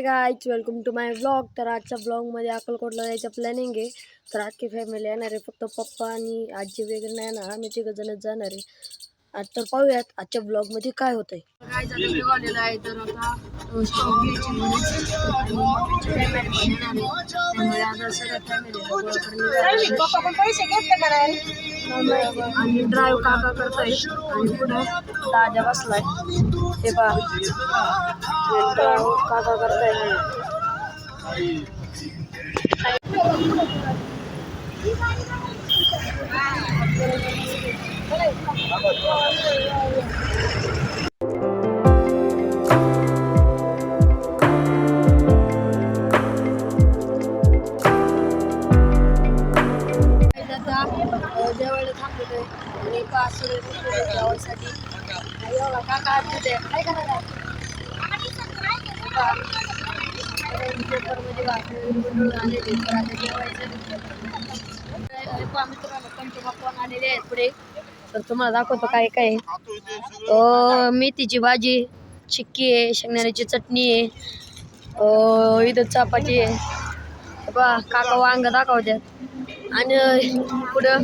Guys, welcome to my blog. तर आजच्या ब्लॉगमध्ये अक्कलकोटला जायचं प्लॅनिंग आहे। तर आजची फॅमिली येणार आहे, फक्त पप्पा आणि आजी वगैरे नाही येणार, आम्ही तिघजणच जाणार आहे। आज तर पाहूयात आजच्या ब्लॉगमध्ये काय होतंय। काय झालं निघालेलं आहे, तर आता स्टॉप घ्यायची आणि ड्राईव्ह काका करताय आणि पुढे दादा बसलाय, ते पहा काका करताय। जेवायला थांबलोय आणि पाच जेवायसाठी काका तिथे काय करा आलेले आहेत पुढे। तर तुम्हाला दाखवतो काय काय। मेथीची भाजी, चिक्की आहे, शेंगदाण्याची चटणी आहे, इथं चपाती आहे, बा काका वांग दाखवतात। आणि पुढं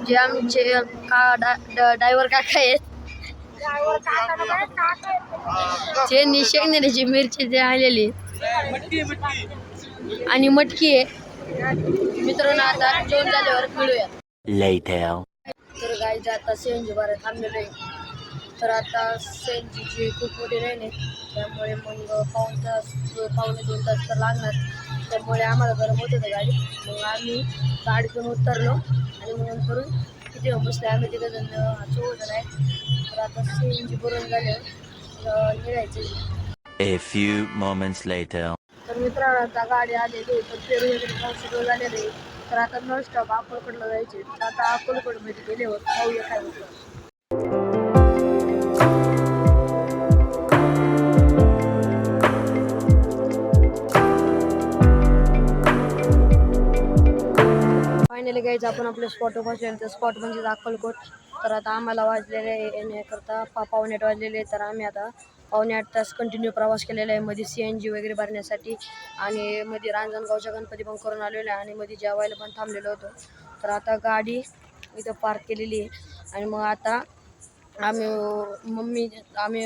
जे आमचे ड्रायव्हर काका आहेत, त्यांनी शेंगदाण्याची मिरची जे आलेली आणि मटकी आहे। मित्रांनो, आता जेवण झाल्यावर मिळूया। तर गाईज आता सीएनजी भरायला थांबलेलो आहे। तर आता सीएनजीची खूप मोठी लाईन आहे, त्यामुळे मग पावणे 2 तास तर लागणार। त्यामुळे आम्हाला गरम होत होतं गाडी, मग आम्ही गाडीतून उतरलो आणि मग नंतर किती बसले आम्ही तिघं जण 14 जण आहे। तर आता सीएनजी भरून झाल्यावर निघायचं। A few moments later. तर मित्रांनो, आता गाडी आलेली, तर पेरू वगैरे खाऊन सगळं झालेलं आहे। तर आता नॉन स्टॉप अक्कलकोटला जायचे। तर आता अक्कलकोटमध्ये गेल्यावर पाहूया काय होतं। फायनली गाईज आपण आपल्या स्पॉटवर पोहोचलो। तर स्पॉट म्हणजे अक्कलकोट। तर आता आम्हाला वाजलेले येण्याकरता 5:15 वाजलेले। तर आम्ही आता 7.5 तास कंटिन्यू प्रवास केलेला आहे, मध्ये सीएनजी वगैरे भरण्यासाठी आणि मध्ये रांजणगावच्या गणपती पण करून आलेलो आहे आणि मध्ये जेवायला पण थांबलेलो होतो। तर आता गाडी इथं पार्क केलेली आहे आणि मग आता आम्ही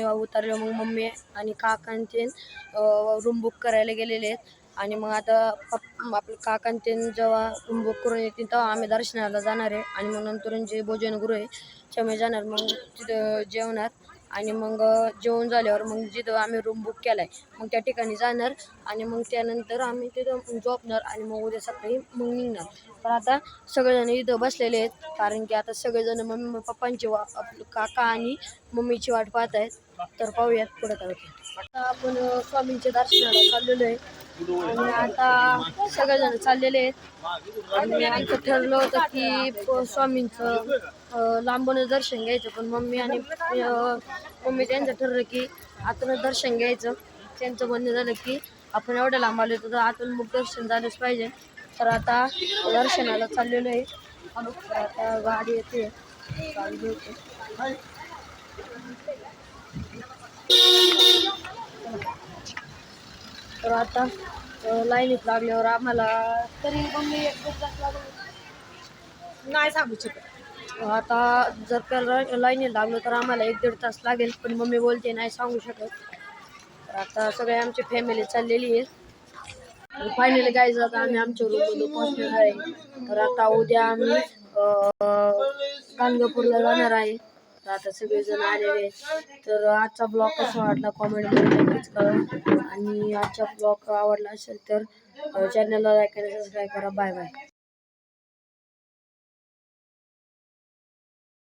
उतरलो। मग मम्मी आणि काकांचे रूम बुक करायला गेलेले आहेत आणि मग आता आपले काकांचे जेव्हा रूम बुक करून येतील तेव्हा आम्ही दर्शनाला जाणार आहे आणि मग नंतर जे भोजनगृह आहे त्यामुळे जाणार, मग तिथं जेवणार आणि मग जेवण झाल्यावर मग जिथं आम्ही रूम बुक केला आहे मग त्या ठिकाणी जाणार आणि मग त्यानंतर आम्ही तिथं झोपणार आणि मग उद्या सकाळी मग निघणार। तर आता सगळेजण इथं बसलेले आहेत, कारण की आता सगळेजण मम्मी पप्पांची काका आणि मम्मीची वाट पाहत आहेत। तर पाहूयात पुढे काय होतं। आता आपण स्वामींच्या दर्शनाला चाललेलो आहे आणि आता सगळेजण चाललेले आहेत आणि आमचं ठरलं होतं की स्वामींचं लांबूनच दर्शन घ्यायचं, पण मम्मी त्यांचं ठरलं की आतूनच दर्शन घ्यायचं। त्यांचं म्हणणं झालं की आपण एवढं लांब आलो तर आतून मुख दर्शन झालंच पाहिजे। तर आता दर्शनाला चाललेलो आहे। तर आता गाडी येते, गाडी येते। तर आता लाईनीत लागल्यावर आम्हाला तरी मम्मी 1-2 तास लागले नाही सांगू शकत। आता जर त्या लाईनीत लागलो तर आम्हाला 1-1.5 तास लागेल, पण मम्मी बोलते नाही सांगू शकत। तर आता सगळे आमची फॅमिली चाललेली आहे। फायनली गाईज आता आम्ही आमच्या रूममध्ये पोहोचलेलो आहे। तर आता उद्या आम्ही गाणगापूरला जाणार आहे। तर आता सगळेजण आलेले आहेत। तर आजचा ब्लॉग कसा वाटला कॉमेंटमध्ये नक्कीच कळवा आणि आजचा ब्लॉग आवडला असेल तर चॅनलला लाईक आणि सबस्क्राईब करा। Bye bye.